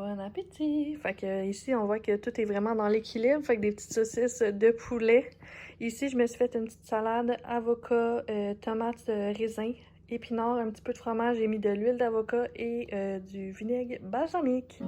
Bon appétit! Fait que ici, on voit que tout est vraiment dans l'équilibre. Fait que des petites saucisses de poulet. Ici, je me suis fait une petite salade, avocat, tomates, raisin, épinards, un petit peu de fromage. J'ai mis de l'huile d'avocat et du vinaigre balsamique.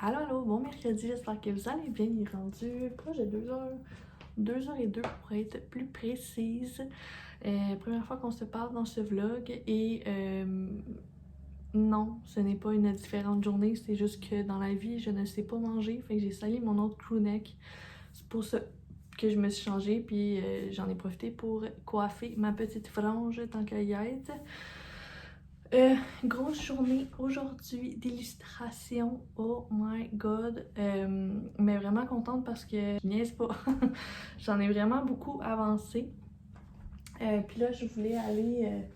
Allô, allô, bon mercredi, j'espère que vous allez bien. Il est rendu proche de 2h02 pour être plus précise. Première fois qu'on se parle dans ce vlog et non, ce n'est pas une différente journée, c'est juste que dans la vie, je ne sais pas manger, fait que j'ai sali mon autre crewneck. C'est pour ça que je me suis changée, puis j'en ai profité pour coiffer ma petite frange tant qu'à y être. Grosse journée aujourd'hui d'illustration, oh my god, mais vraiment contente parce que je niaise pas, j'en ai vraiment beaucoup avancé. Puis là je voulais aller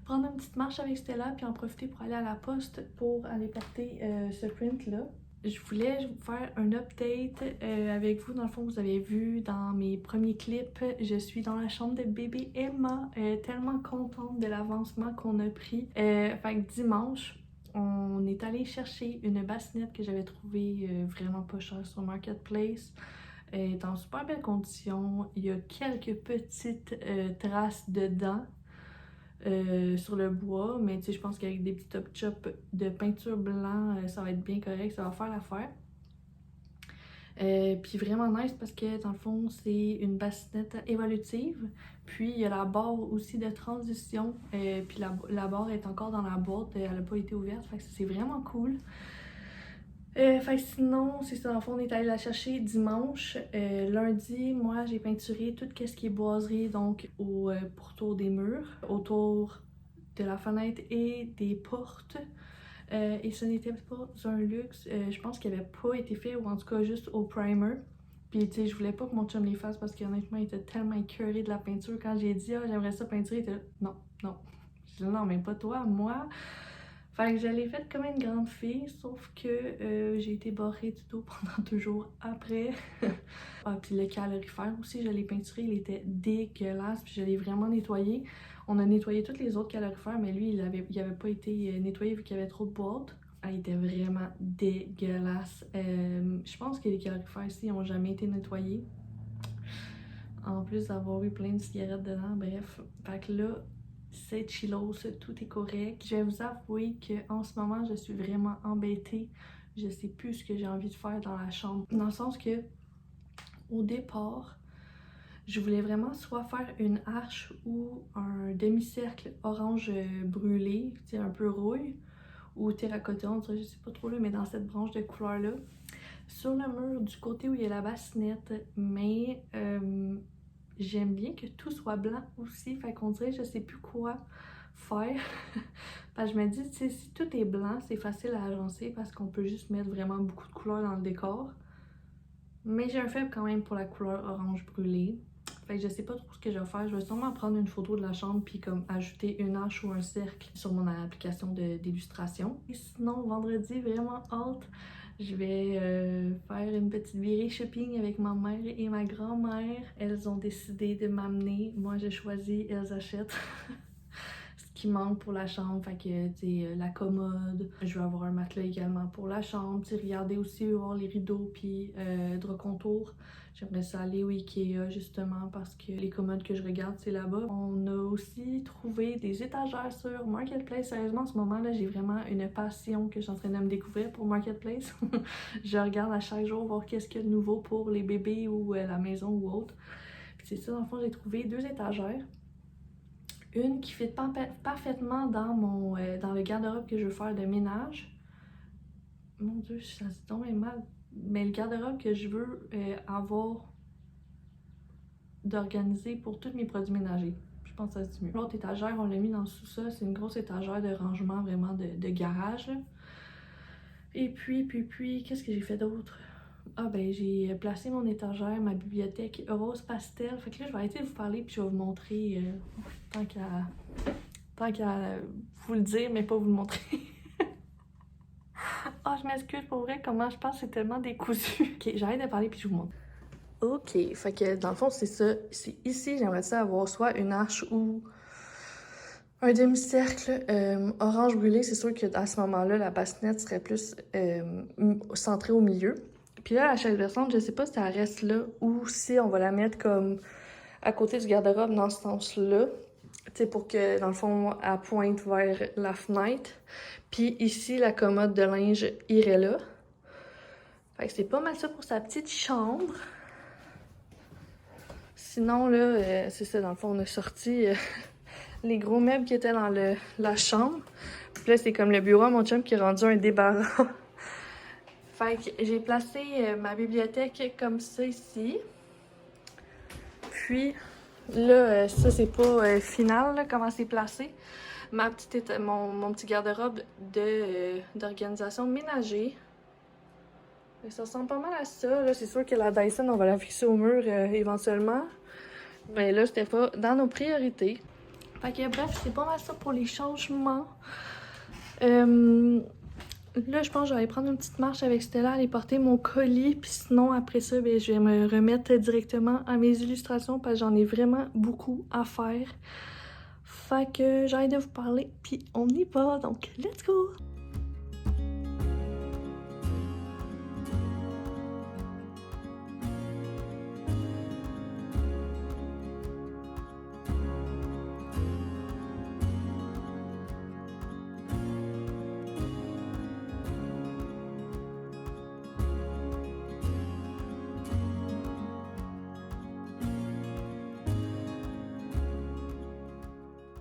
prendre une petite marche avec Stella puis en profiter pour aller à la poste pour aller porter ce print là. Je voulais vous faire un update avec vous. Dans le fond, vous avez vu dans mes premiers clips, je suis dans la chambre de bébé Emma. Tellement contente de l'avancement qu'on a pris. Fait que dimanche, on est allé chercher une bassinette que j'avais trouvée vraiment pas chère sur Marketplace. Elle est en super belle condition. Il y a quelques petites traces de dents. Sur le bois, mais tu sais, je pense qu'avec des petits top chops de peinture blanc, ça va être bien correct, ça va faire l'affaire. Puis vraiment nice parce que dans le fond, c'est une bassinette évolutive. Puis il y a la barre aussi de transition, puis la barre est encore dans la boîte, elle n'a pas été ouverte, fait que c'est vraiment cool. Fait que sinon, c'est ça, dans le fond, on est allé la chercher dimanche. Lundi, moi, j'ai peinturé tout ce qui est boiserie, donc au pourtour des murs, autour de la fenêtre et des portes. Et ce n'était pas un luxe, je pense qu'il n'avait pas été fait, ou en tout cas juste au primer. Puis tu sais, je voulais pas que mon chum les fasse parce qu'honnêtement, il était tellement écœuré de la peinture. Quand j'ai dit « Ah, j'aimerais ça peinturer », il était là « Non, non. » Je dis « Non, mais pas toi, moi. » Fait que je l'ai faite comme une grande fille, sauf que j'ai été barrée du dos pendant 2 jours après. Ah, puis le calorifère aussi, je l'ai peinturé, il était dégueulasse, puis je l'ai vraiment nettoyé. On a nettoyé tous les autres calorifères, mais lui, il avait pas été nettoyé vu qu'il y avait trop de boîtes. Ah, il était vraiment dégueulasse. Je pense que les calorifères ici n'ont jamais été nettoyés. En plus d'avoir eu plein de cigarettes dedans, bref. Fait que là, c'est chillos, tout est correct. Je vais vous avouer qu'en ce moment, je suis vraiment embêtée. Je sais plus ce que j'ai envie de faire dans la chambre. Dans le sens que, au départ, je voulais vraiment soit faire une arche ou un demi-cercle orange brûlé, tu sais, un peu rouille, ou terracotta, on dirait, je sais pas trop là, mais dans cette branche de couleur-là. Sur le mur du côté où il y a la bassinette, mais j'aime bien que tout soit blanc aussi, fait qu'on dirait je sais plus quoi faire. Parce que je me dis, tu sais, si tout est blanc, c'est facile à agencer parce qu'on peut juste mettre vraiment beaucoup de couleurs dans le décor. Mais j'ai un faible quand même pour la couleur orange brûlée. Fait que je sais pas trop ce que je vais faire. Je vais sûrement prendre une photo de la chambre puis comme ajouter une arche ou un cercle sur mon application d'illustration. Et sinon, vendredi, vraiment hâte. Je vais faire une petite virée shopping avec ma mère et ma grand-mère. Elles ont décidé de m'amener. Moi, j'ai choisi, elles achètent ce qui manque pour la chambre. Fait que, tu sais, la commode. Je vais avoir un matelas également pour la chambre. Tu sais, regarder aussi, voir les rideaux puis drap contour. J'aimerais ça aller au Ikea justement parce que les commodes que je regarde, c'est là-bas. On a aussi trouvé des étagères sur Marketplace. Sérieusement, en ce moment-là, j'ai vraiment une passion que je suis en train de me découvrir pour Marketplace. Je regarde à chaque jour voir qu'est-ce qu'il y a de nouveau pour les bébés ou la maison ou autre. Puis c'est ça, dans le fond, j'ai trouvé 2 étagères. Une qui fit parfaitement dans dans le garde-robe que je veux faire de ménage. Mon Dieu, ça se tombe mal Mais le garde-robe que je veux avoir d'organiser pour tous mes produits ménagers. Je pense que ça se dit mieux. L'autre étagère, on l'a mis dans le sous-sol. C'est une grosse étagère de rangement vraiment de garage. Là. Et puis, qu'est-ce que j'ai fait d'autre? Ah ben, j'ai placé mon étagère, ma bibliothèque rose pastel. Fait que là, je vais arrêter de vous parler puis je vais vous montrer tant qu'à vous le dire, mais pas vous le montrer. Ah, je m'excuse pour vrai, comment je pense, c'est tellement décousu. Ok, j'arrête de parler puis je vous montre. Ok, fait que dans le fond, c'est ça. C'est ici, j'aimerais ça avoir soit une arche ou un demi-cercle orange brûlé. C'est sûr qu'à ce moment-là, la bassinette serait plus centrée au milieu. Puis là, la chaise versante, je sais pas si elle reste là ou si on va la mettre comme à côté du garde-robe dans ce sens-là. Tu sais, pour que, dans le fond, elle pointe vers la fenêtre. Puis ici, la commode de linge irait là. Fait que c'est pas mal ça pour sa petite chambre. Sinon, là, c'est ça, dans le fond, on a sorti les gros meubles qui étaient dans la chambre. Puis là, c'est comme le bureau à mon chum qui est rendu un débarras. Fait que j'ai placé ma bibliothèque comme ça ici. Puis là, ça c'est pas final, là, comment c'est placé. Mon petit garde-robe d'organisation ménager. Ça ressemble pas mal à ça. Là, c'est sûr que la Dyson, on va la fixer au mur éventuellement. Mais là, c'était pas dans nos priorités. Fait que bref, c'est pas mal ça pour les changements. Là, je pense que je vais aller prendre une petite marche avec Stella, aller porter mon colis. Puis sinon, après ça, ben, je vais me remettre directement à mes illustrations parce que j'en ai vraiment beaucoup à faire. Fait que j'arrête de vous parler, puis on y va. Donc, let's go!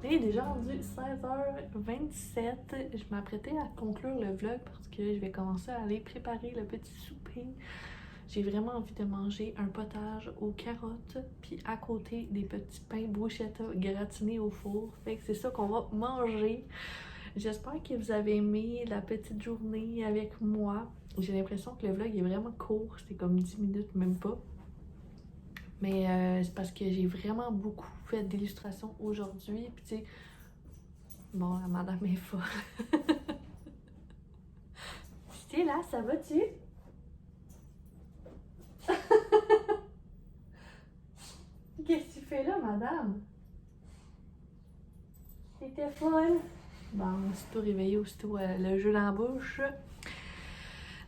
Il est déjà rendu 16h27. Je m'apprêtais à conclure le vlog parce que je vais commencer à aller préparer le petit souper. J'ai vraiment envie de manger un potage aux carottes, puis à côté des petits pains bruschetta gratinés au four. Fait que c'est ça qu'on va manger. J'espère que vous avez aimé la petite journée avec moi. J'ai l'impression que le vlog est vraiment court, c'était comme 10 minutes, même pas. Mais c'est parce que j'ai vraiment beaucoup fait d'illustrations aujourd'hui. Puis tu sais, bon, la madame est folle. T'es là, ça va-tu? Qu'est-ce que tu fais là, madame? T'étais folle? Bon, aussitôt réveillée, aussitôt le jeu dans la bouche.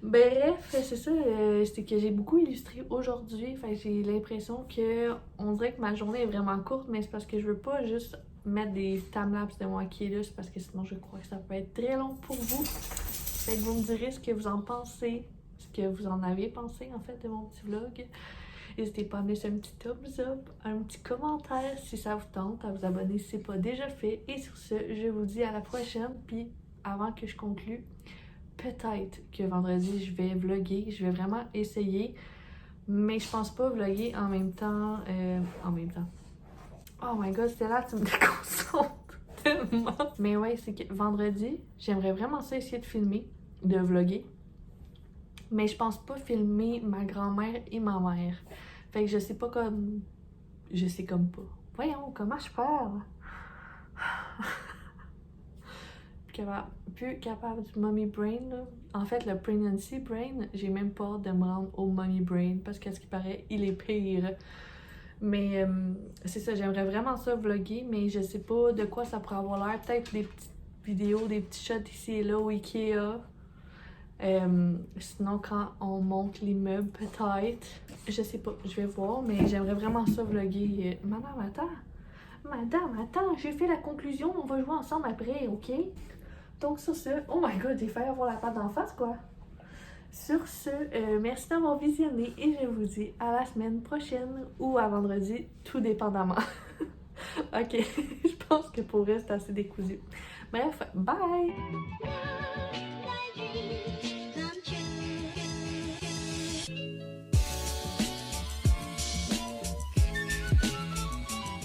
Bref, c'est ça, c'est que j'ai beaucoup illustré aujourd'hui. Fait que j'ai l'impression que on dirait que ma journée est vraiment courte, mais c'est parce que je veux pas juste mettre des timelapses de moi qui est là, c'est parce que sinon je crois que ça peut être très long pour vous. Fait que vous me direz ce que vous en pensez, ce que vous en avez pensé en fait de mon petit vlog. N'hésitez pas à me laisser un petit thumbs up, un petit commentaire si ça vous tente, à vous abonner si c'est pas déjà fait. Et sur ce, je vous dis à la prochaine. Puis avant que je conclue, peut-être que vendredi je vais vlogger, je vais vraiment essayer. Mais je pense pas vlogger en même temps. Oh my god, c'est là, tu me déconcentres tellement. Mais ouais, c'est que vendredi, j'aimerais vraiment ça essayer de filmer, de vlogger. Mais je pense pas filmer ma grand-mère et ma mère. Fait que je sais pas comme... Je sais comme pas. Voyons, comment je parle? Plus capable du mommy brain, là. En fait, le pregnancy brain, j'ai même peur de me rendre au mommy brain parce qu'à ce qui paraît, il est pire. Mais c'est ça, j'aimerais vraiment ça vlogger, mais je sais pas de quoi ça pourrait avoir l'air. Peut-être des petites vidéos, des petits shots ici et là au Ikea. Sinon, quand on monte les meubles, peut-être. Je sais pas, je vais voir, mais j'aimerais vraiment ça vlogger. Madame, attends, j'ai fait la conclusion, on va jouer ensemble après, ok? Donc, sur ce, oh my god, j'ai failli avoir la patte d'en face, quoi. Sur ce, merci d'avoir visionné et je vous dis à la semaine prochaine ou à vendredi, tout dépendamment. Ok, je pense que pour rester assez décousu. Bref, bye!